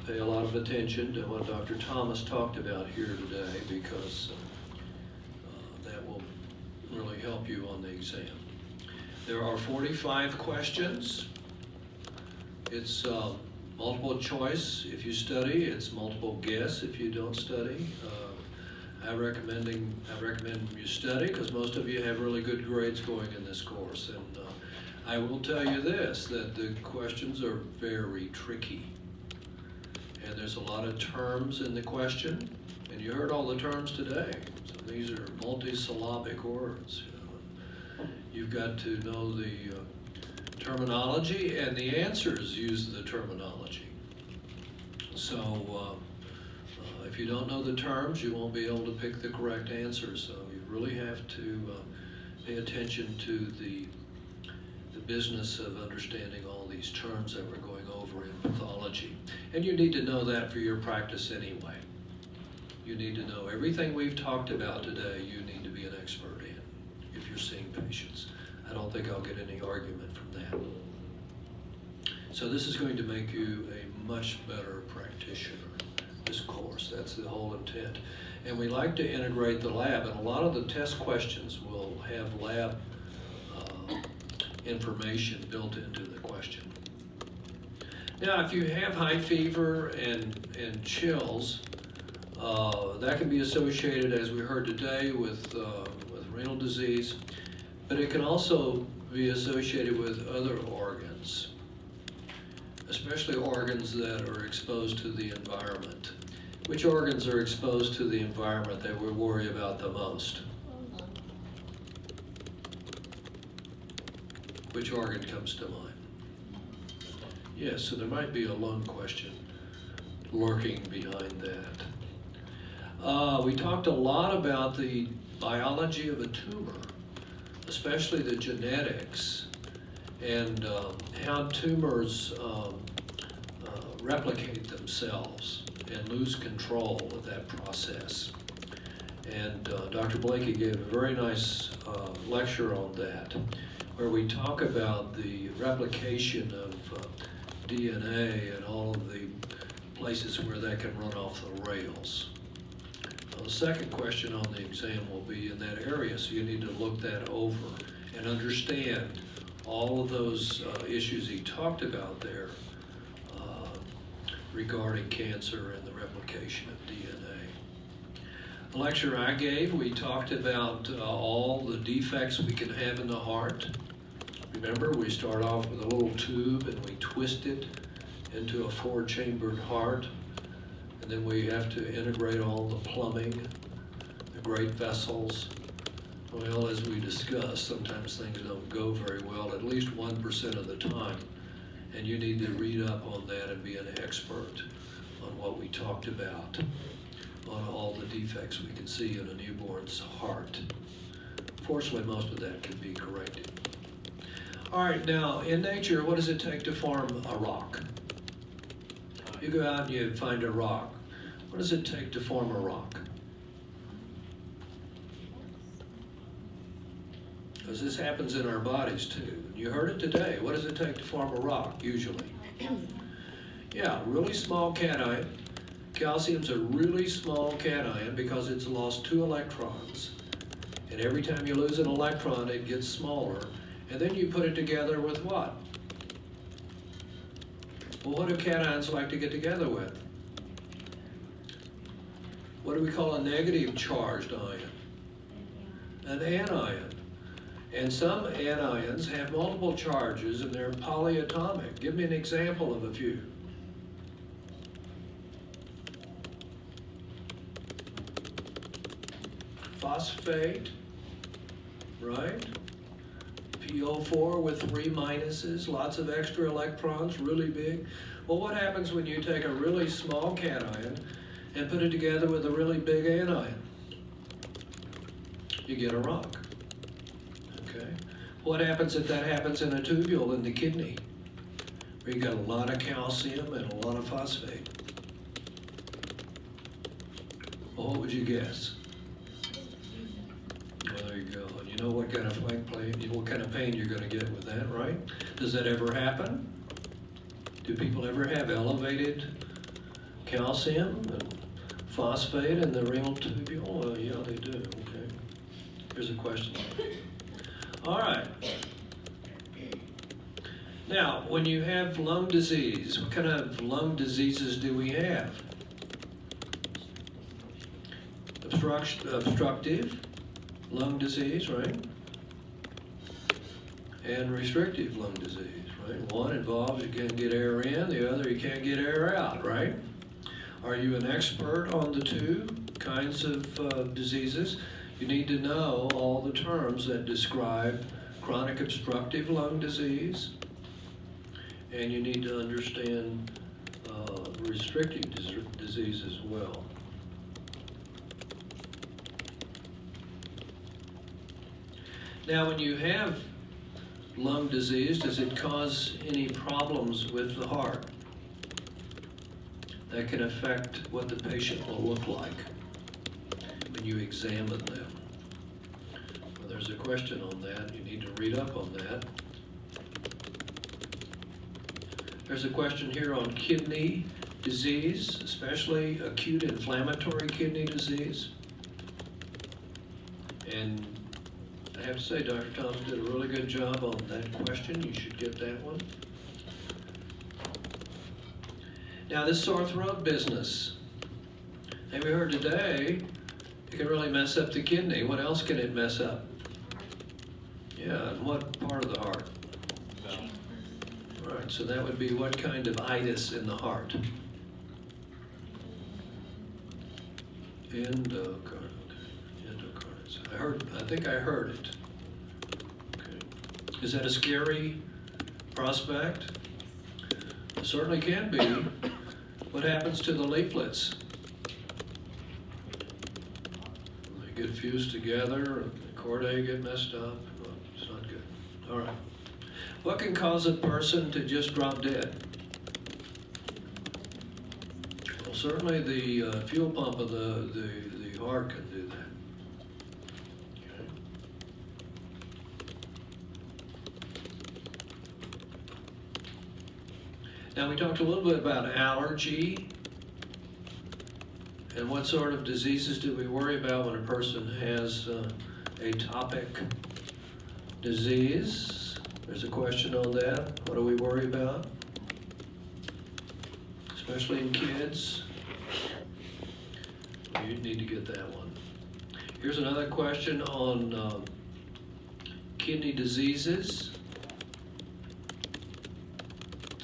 pay a lot of attention to what Dr. Thomas talked about here today, because that will really help you on the exam. There are 45 questions. It's multiple choice if you study. It's multiple guess if you don't study. I recommend you study, because most of you have really good grades going in this course. And I will tell you this, that the questions are very tricky. And there's a lot of terms in the question, and you heard all the terms today. So these are multisyllabic words. You've got to know the terminology, and the answers use the terminology. So if you don't know the terms, you won't be able to pick the correct answer. So you really have to pay attention to the business of understanding all these terms that we're going over in pathology. And you need to know that for your practice anyway. You need to know everything we've talked about today. You need to be an expert in if you're seeing patients. I don't think I'll get any argument from that. So this is going to make you a much better practitioner, this course. That's the whole intent. And we like to integrate the lab, and a lot of the test questions will have lab information built into the question. Now, if you have high fever and chills, that can be associated, as we heard today, with renal disease, but it can also be associated with other organs, especially organs that are exposed to the environment. Which organs are exposed to the environment that we worry about the most? Which organ comes to mind? Yes, so there might be a lung question lurking behind that. We talked a lot about the biology of a tumor, especially the genetics, and how tumors replicate themselves and lose control of that process. And Dr. Blakey gave a very nice lecture on that, where we talk about the replication of DNA and all of the places where that can run off the rails. Now, the second question on the exam will be in that area, so you need to look that over and understand all of those issues he talked about there regarding cancer and the replication of DNA. The lecture I gave, we talked about all the defects we can have in the heart. Remember, we start off with a little tube and we twist it into a 4-chambered heart, and then we have to integrate all the plumbing, the great vessels. Well, as we discussed, sometimes things don't go very well, at least 1% of the time. And you need to read up on that and be an expert on what we talked about, on all the defects we can see in a newborn's heart. Fortunately, most of that can be corrected. All right, now, in nature, what does it take to form a rock? You go out and you find a rock. What does it take to form a rock? Because this happens in our bodies too. You heard it today. What does it take to form a rock, usually? Yeah, really small cation. Calcium's a really small cation because it's lost 2 electrons. And every time you lose an electron, it gets smaller. And then you put it together with what? Well, what do cations like to get together with? What do we call a negative charged ion? An anion. And some anions have multiple charges and they're polyatomic. Give me an example of a few. Phosphate, right? PO4 with 3 minuses, lots of extra electrons, really big. Well, what happens when you take a really small cation and put it together with a really big anion? You get a rock. Okay. What happens if that happens in a tubule in the kidney, where you got a lot of calcium and a lot of phosphate? Well, what would you guess? Well, there you go. And you know what kind of pain you're going to get with that, right? Does that ever happen? Do people ever have elevated calcium and phosphate in the renal tubule? Well, yeah, they do. Okay. Here's a question. All right. Now, when you have lung disease, what kind of lung diseases do we have? Obstructive lung disease, right? And restrictive lung disease, right? One involves you can't get air in, the other you can't get air out, right? Are you an expert on the two kinds of diseases? You need to know all the terms that describe chronic obstructive lung disease, and you need to understand restrictive disease as well. Now, when you have lung disease, does it cause any problems with the heart that can affect what the patient will look like when you examine them? Well, there's a question on that. You need to read up on that. There's a question here on kidney disease, especially acute inflammatory kidney disease. And I have to say, Dr. Thomas did a really good job on that question. You should get that one. Now, this sore throat business. And we heard today, it can really mess up the kidney. What else can it mess up? Yeah, and what part of the heart? All right, so that would be what kind of itis in the heart? Endocarditis. I think I heard it. Okay. Is that a scary prospect? It certainly can be. What happens to the leaflets? They get fused together, and the chordae get messed up. Well, it's not good. All right. What can cause a person to just drop dead? Well, certainly the fuel pump of the heart can do that. Okay. Now, we talked a little bit about allergy and what sort of diseases do we worry about when a person has atopic disease. There's a question on that. What do we worry about? Especially in kids. You need to get that one. Here's another question on kidney diseases.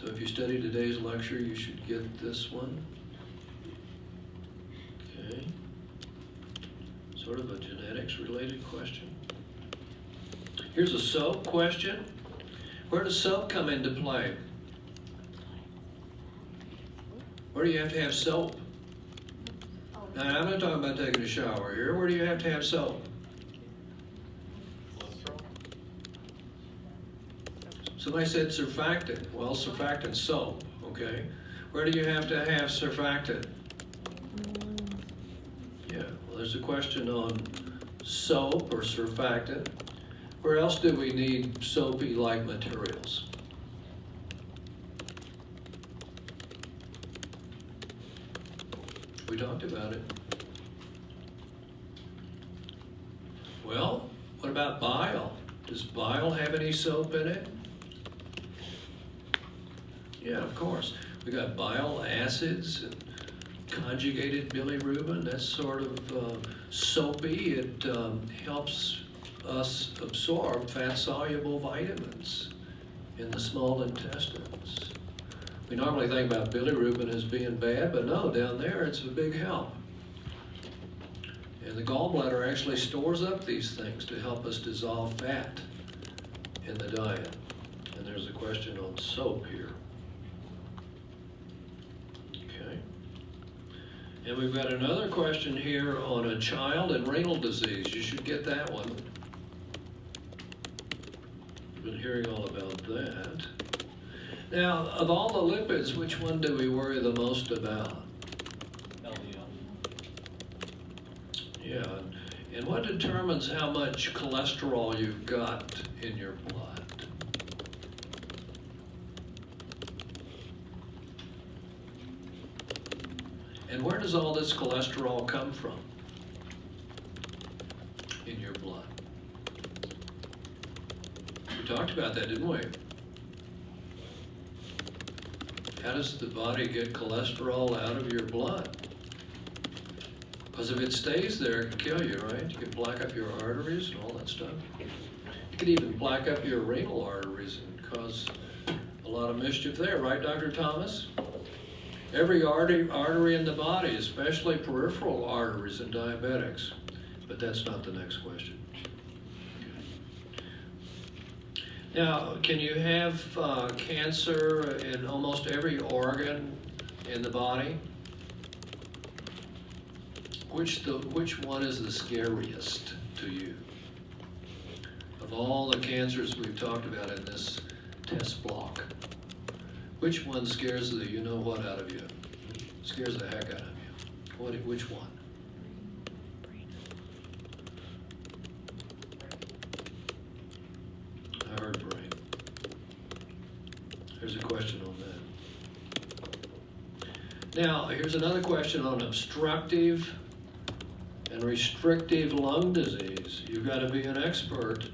So if you study today's lecture, you should get this one. Okay. Sort of a genetics related question. Here's a soap question. Where does soap come into play? Where do you have to have soap? Now, I'm not talking about taking a shower here. Where do you have to have soap? Somebody said surfactant. Well, surfactant soap, okay? Where do you have to have surfactant? Yeah, well, there's a question on soap or surfactant. Where else do we need soapy-like materials? We talked about it. Well, what about bile? Does bile have any soap in it? Yeah, of course. We got bile acids and conjugated bilirubin. That's sort of soapy. It helps us absorb fat-soluble vitamins in the small intestines. We normally think about bilirubin as being bad, but no, down there it's a big help. And the gallbladder actually stores up these things to help us dissolve fat in the diet. And there's a question on soap here. Okay. And we've got another question here on a child and renal disease. You should get that one. We've been hearing all about that. Now, of all the lipids, which one do we worry the most about? LDL. Yeah, and what determines how much cholesterol you've got in your blood? And where does all this cholesterol come from in your blood? We talked about that, didn't we? How does the body get cholesterol out of your blood? Because if it stays there, it can kill you, right? You can black up your arteries and all that stuff. You could even black up your renal arteries and cause a lot of mischief there, right, Dr. Thomas? Every artery in the body, especially peripheral arteries in diabetics. But that's not the next question. Now, can you have cancer in almost every organ in the body? Which one is the scariest to you? Of all the cancers we've talked about in this test block, which one scares the you-know-what out of you? Scares the heck out of you? Which one? I heard brain. There's a question on that. Now, here's another question on obstructive and restrictive lung disease. You've got to be an expert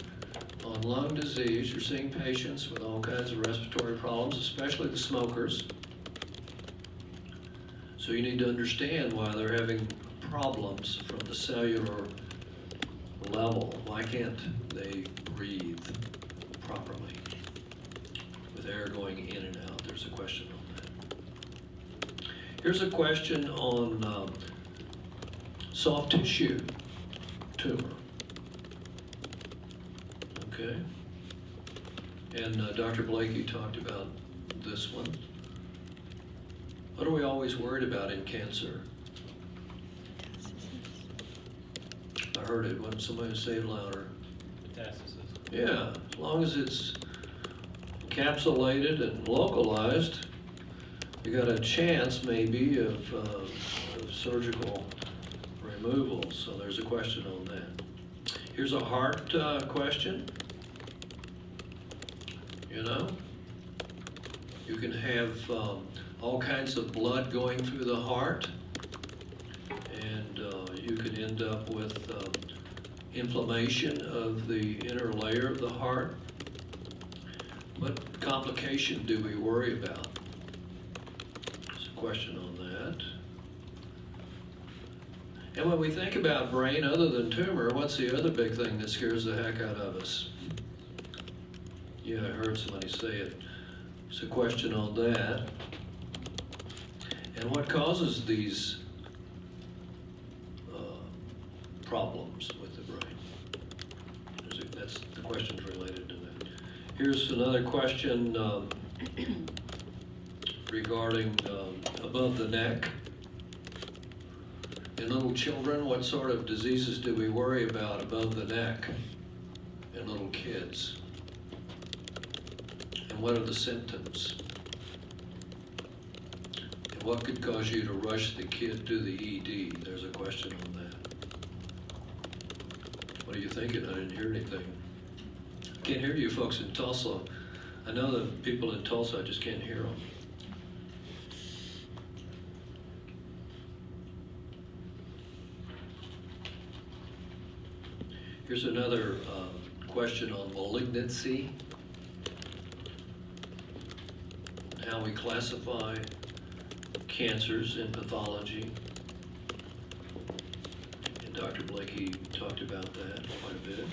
on lung disease. You're seeing patients with all kinds of respiratory problems, especially the smokers. So you need to understand why they're having problems from the cellular level. Why can't they breathe properly with air going in and out? There's a question on that. Here's a question on soft tissue tumor. Okay. And Dr. Blakey talked about this one. What are we always worried about in cancer? I heard it. Why don't somebody say it louder? Metastasis. Yeah, as long as it's encapsulated and localized, you got a chance maybe of surgical removal. So there's a question on that. Here's a heart question. You know, you can have all kinds of blood going through the heart, and you can end up with inflammation of the inner layer of the heart. What complication do we worry about? There's a question on that. And when we think about brain, other than tumor, what's the other big thing that scares the heck out of us? Yeah, I heard somebody say it. There's a question on that. And what causes these problems with the brain? That's the question's related to that. Here's another question regarding above the neck. In little children, what sort of diseases do we worry about above the neck in little kids? And what are the symptoms? And what could cause you to rush the kid to the ED? There's a question on that. What are you thinking? I didn't hear anything. I can't hear you folks in Tulsa. I know the people in Tulsa, I just can't hear them. Here's another question on malignancy, how we classify cancers in pathology. And Dr. Blakey talked about that quite a bit.